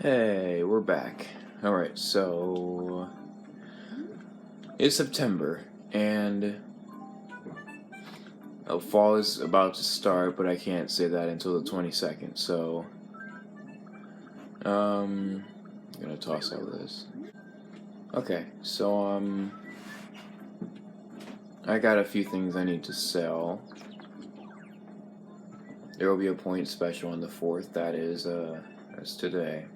Hey, we're back. Alright, so it's September, and fall is about to start, but I can't say that until the 22nd, so I'm gonna toss all this. Okay, so I got a few things I need to sell. There will be a point special on the 4th, that's today.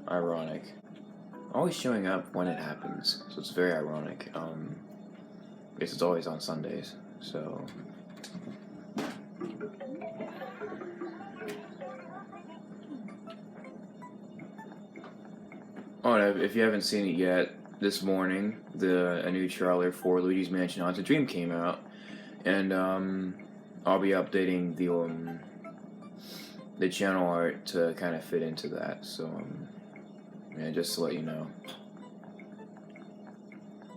Ironic. Always showing up when it happens, so it's very ironic. I guess it's always on Sundays, so. Oh, and if you haven't seen it yet, this morning a new trailer for Luigi's Mansion Haunted Dream came out, and I'll be updating the channel art to kind of fit into that. So yeah, just to let you know.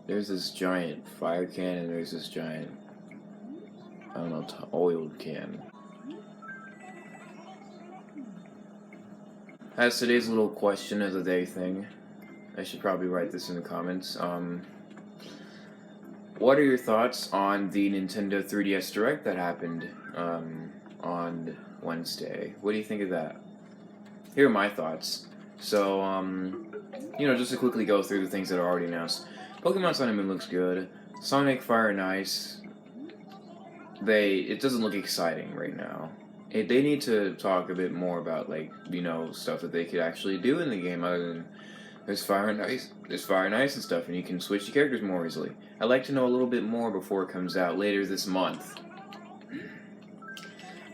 There's this giant fire can, and there's this giant, I don't know, oil can. As today's little question of the day thing, I should probably write this in the comments. What are your thoughts on the Nintendo 3DS Direct that happened on Wednesday? What do you think of that? Here are my thoughts. So, just to quickly go through the things that are already announced. Pokemon Sun and Moon looks good. Sonic, Fire and Ice. It doesn't look exciting right now. They need to talk a bit more about, stuff that they could actually do in the game other than there's Fire and Ice and stuff, and you can switch the characters more easily. I'd like to know a little bit more before it comes out later this month.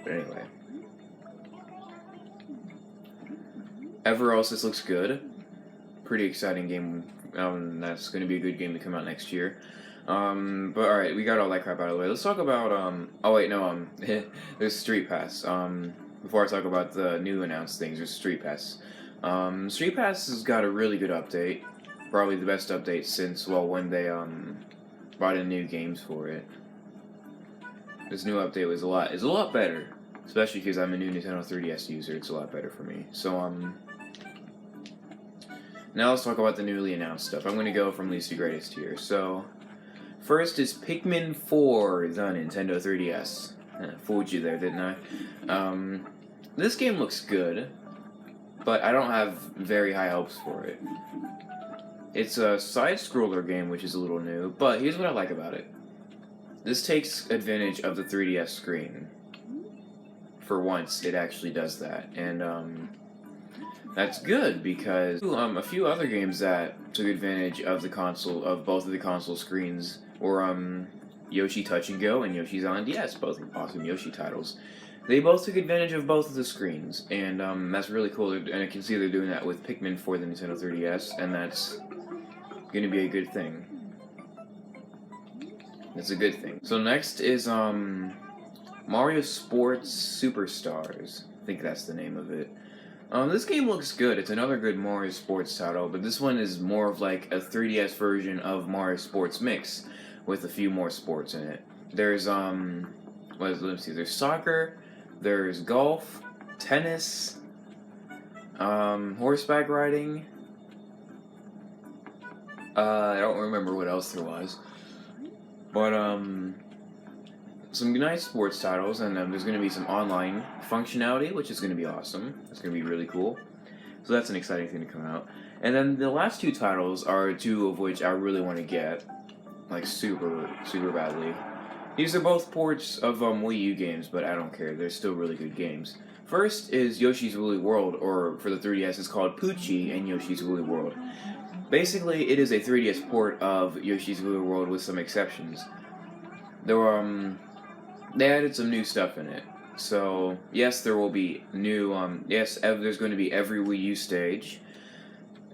But anyway. Everosis looks good. Pretty exciting game. That's going to be a good game to come out next year. But alright, we got all that crap out of the way. Let's talk about, there's Street Pass. Before I talk about the new announced things, there's Street Pass. Street Pass has got a really good update. Probably the best update since, when they, brought in new games for it. This new update is a lot better. Especially because I'm a new Nintendo 3DS user, it's a lot better for me. So, now let's talk about the newly announced stuff. I'm going to go from least to greatest here. So, first is Pikmin 4, the Nintendo 3DS. Fooled you there, didn't I? This game looks good, but I don't have very high hopes for it. It's a side-scroller game, which is a little new, but here's what I like about it. This takes advantage of the 3DS screen. For once, it actually does that, and that's good because a few other games that took advantage of both of the console screens were Yoshi Touch and Go and Yoshi's Island DS, both awesome Yoshi titles. They both took advantage of both of the screens, and that's really cool. And I can see they're doing that with Pikmin for the Nintendo 3DS, and that's going to be a good thing. That's a good thing. So next is Mario Sports Superstars. I think that's the name of it. This game looks good. It's another good Mario Sports title, but this one is more of like a 3DS version of Mario Sports Mix, with a few more sports in it. There's let's see. There's soccer. There's golf, tennis, horseback riding. I don't remember what else there was, but some nice sports titles, and there's going to be some online functionality, which is going to be awesome. It's going to be really cool. So that's an exciting thing to come out. And then the last two titles are two of which I really want to get, like super, super badly. These are both ports of Wii U games, but I don't care. They're still really good games. First is Yoshi's Woolly World, or for the 3DS, it's called Poochie and Yoshi's Woolly World. Basically, it is a 3DS port of Yoshi's Woolly World with some exceptions. There were, they added some new stuff in it. So, yes, there will be new, there's going to be every Wii U stage.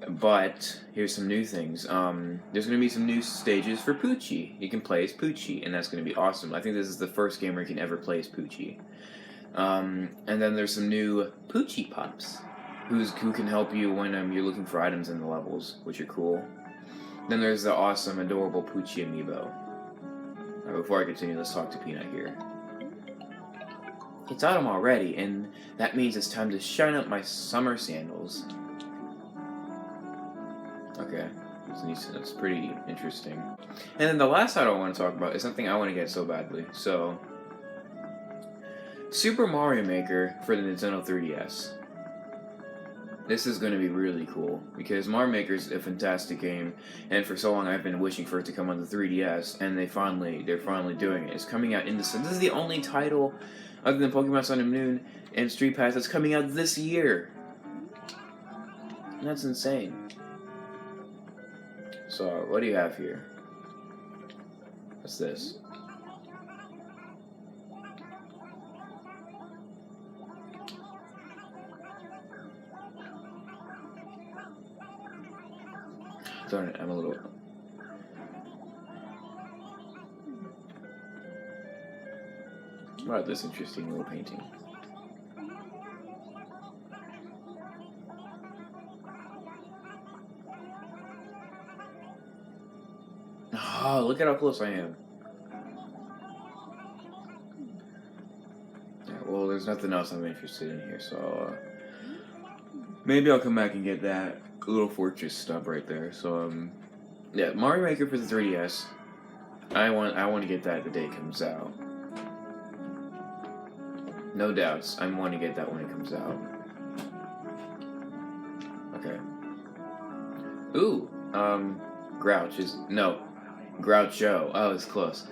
But, here's some new things. There's going to be some new stages for Poochie. You can play as Poochie, and that's going to be awesome. I think this is the first game where you can ever play as Poochie. And then there's some new Poochie Pups, who can help you when you're looking for items in the levels, which are cool. Then there's the awesome, adorable Poochie amiibo. Before I continue, let's talk to Peanut here. It's autumn already, and that means it's time to shine up my summer sandals. Okay, that's pretty interesting. And then the last title I want to talk about is something I want to get so badly. So, Super Mario Maker for the Nintendo 3DS. This is going to be really cool, because Mario Maker is a fantastic game, and for so long I've been wishing for it to come on the 3DS, and they're finally doing it. It's coming out in this is the only title, other than Pokemon Sun and Moon and Street Pass, that's coming out this year. And that's insane. So, what do you have here? What's this? Darn it, I'm a little... What about this interesting little painting? Oh, look at how close I am. Yeah, well, there's nothing else I'm interested in here, so... maybe I'll come back and get that little fortress stuff right there. So yeah, Mario Maker for the 3DS. I want to get that the day it comes out. No doubts, I want to get that when it comes out. Okay. Ooh, Groucho. Oh, it's close.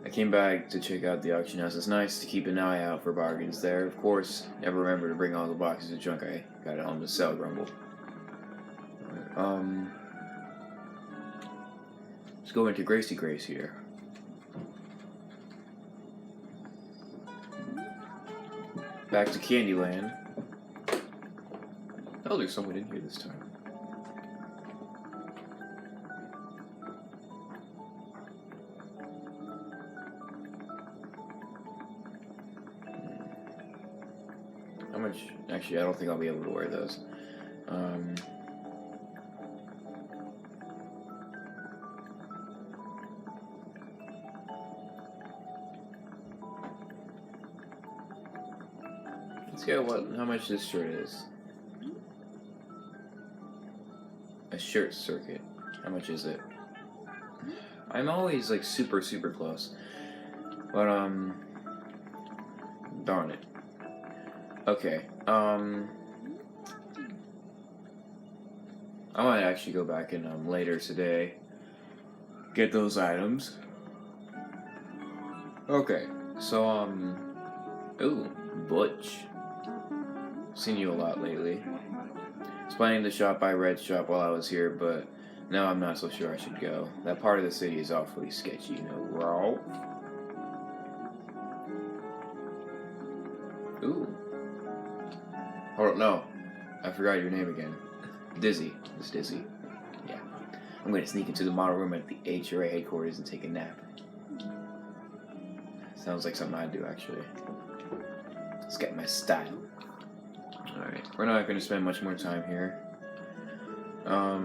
I came back to check out the auction house. It's nice to keep an eye out for bargains there. Of course, never remember to bring all the boxes of junk I got at home to sell, Grumble. Let's go into Gracie Grace here. Back to Candyland. Oh, there's someone in here this time. How much? Actually, I don't think I'll be able to wear those. Let's get how much this shirt is. A shirt circuit. How much is it? I'm always like super close. But darn it. Okay. I might actually go back and later today get those items. Okay. So ooh, Butch. Seen you a lot lately. Was planning to shop by Red Shop while I was here, but now I'm not so sure I should go. That part of the city is awfully sketchy, you know, Ralph? Ooh. Hold on, no. I forgot your name again. Dizzy. It's Dizzy. Yeah. I'm gonna sneak into the model room at the HRA headquarters and take a nap. Sounds like something I'd do, actually. Let's get my style. Alright, we're not going to spend much more time here. I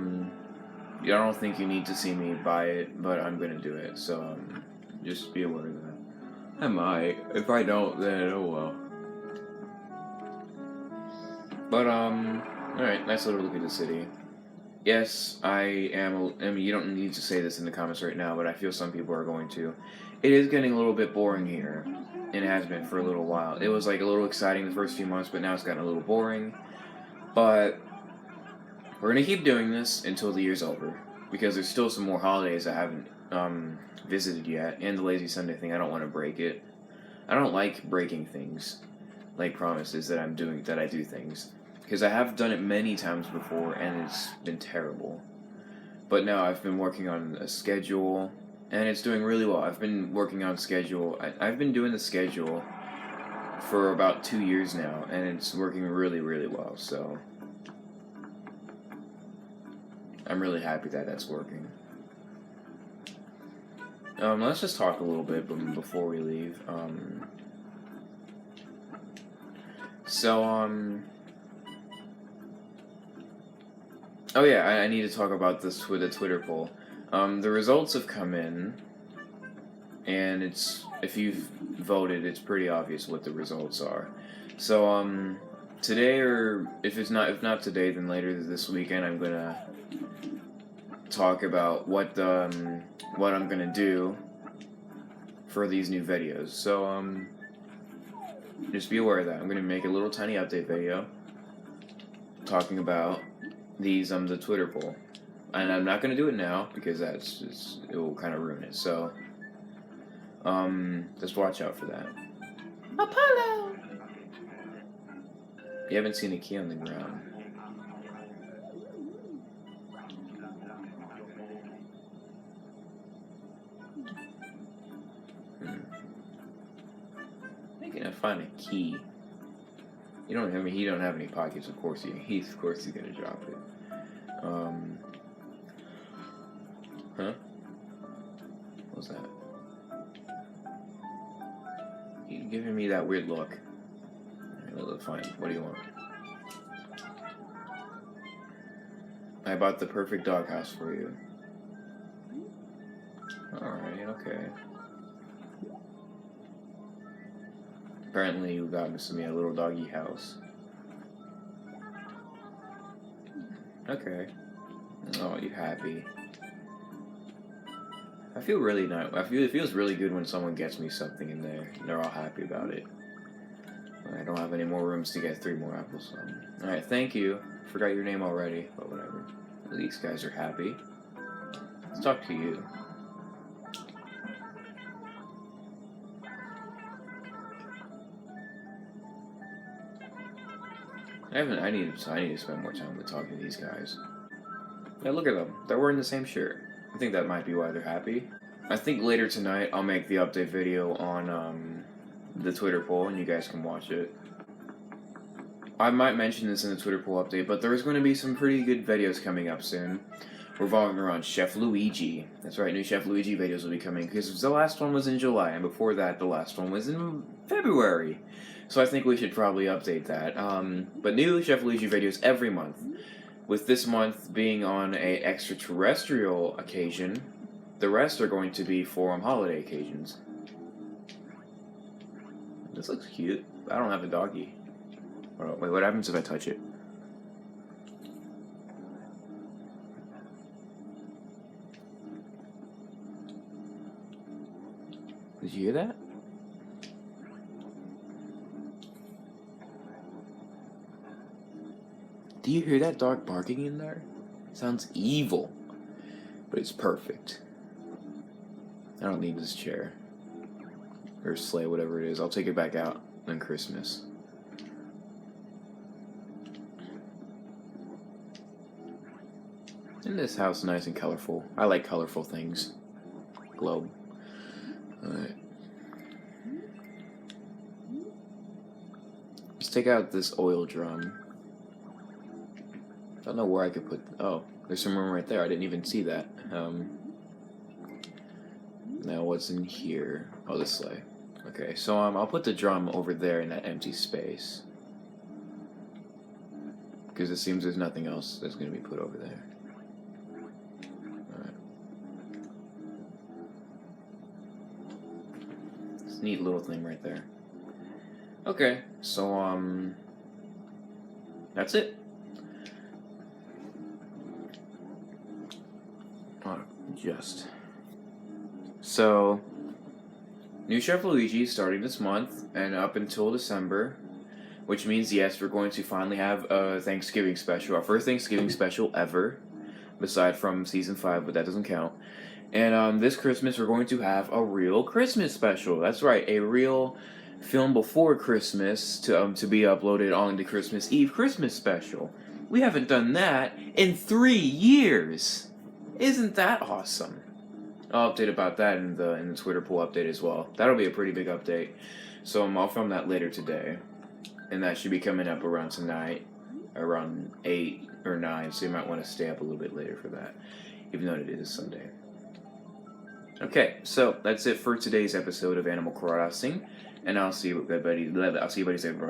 don't think you need to see me buy it, but I'm going to do it, so just be aware of that. I might. If I don't, then oh well. But, alright, nice little look at the city. Yes, I mean, you don't need to say this in the comments right now, but I feel some people are going to. It is getting a little bit boring here. And it has been for a little while. It was like a little exciting the first few months, but now it's gotten a little boring. But we're gonna keep doing this until the year's over, because there's still some more holidays I haven't visited yet, and the Lazy Sunday thing. I don't want to break it. I don't like breaking things, like promises that I do things, because I have done it many times before, and it's been terrible. But now I've been working on a schedule. And it's doing really well. I've been working on schedule. I've been doing the schedule for about 2 years now, and it's working really well. So I'm really happy that that's working. Let's just talk a little bit before we leave. Oh yeah, I need to talk about this with the Twitter poll. The results have come in, and if you've voted, it's pretty obvious what the results are. So today, or if not today, then later this weekend, I'm gonna talk about what I'm gonna do for these new videos. So just be aware of that. I'm gonna make a little tiny update video talking about these the Twitter poll, and I'm not gonna do it now because it will kind of ruin it. So just watch out for that. Apollo. You haven't seen a key on the ground. Making I find a key. You don't. I mean, he don't have any pockets. Of course, he's gonna drop it. Huh? What was that? You giving me that weird look. Alright, fine. What do you want? I bought the perfect doghouse for you. Alright, okay. Apparently you got me a little doggy house. Okay. Oh, you happy? I feel really nice. It feels really good when someone gets me something in there and they're all happy about it. I don't have any more rooms to get 3 more apples. Alright, thank you. Forgot your name already, but whatever. These guys are happy. Let's talk to you. I need to spend more time with talking to these guys. Yeah, look at them. They're wearing the same shirt. I think that might be why they're happy. I think later tonight I'll make the update video on the Twitter poll, and you guys can watch it. I might mention this in the Twitter poll update, but there's going to be some pretty good videos coming up soon, revolving around Chef Luigi. That's right, new Chef Luigi videos will be coming, because the last one was in July, and before that, the last one was in February. So I think we should probably update that. But new Chef Luigi videos every month. With this month being on a extraterrestrial occasion, the rest are going to be for holiday occasions. This looks cute. I don't have a doggy. Wait, what happens if I touch it? Did you hear that? Do you hear that dog barking in there? Sounds evil, but it's perfect. I don't need this chair. Or sleigh, whatever it is. I'll take it back out on Christmas. Isn't this house nice and colorful? I like colorful things. Globe. Alright. Let's take out this oil drum. I don't know where I could put... Oh, there's some room right there. I didn't even see that. Now what's in here? Oh, this sleigh. Okay, so I'll put the drum over there in that empty space. Because it seems there's nothing else that's going to be put over there. Alright. It's a neat little thing right there. Okay, so, that's it. So, new Chef Luigi starting this month and up until December, which means, yes, we're going to finally have a Thanksgiving special, our first Thanksgiving special ever, aside from Season 5, but that doesn't count. And this Christmas, we're going to have a real Christmas special. That's right, a real film before Christmas to be uploaded on the Christmas Eve Christmas special. We haven't done that in 3 years. Isn't that awesome? I'll update about that in the Twitter poll update as well. That'll be a pretty big update. So I'll film that later today. And that should be coming up around tonight, around 8 or 9, so you might want to stay up a little bit later for that, even though it is Sunday. Okay, so that's it for today's episode of Animal Crossing, and I'll see you everybody. I'll see you everybody say bye.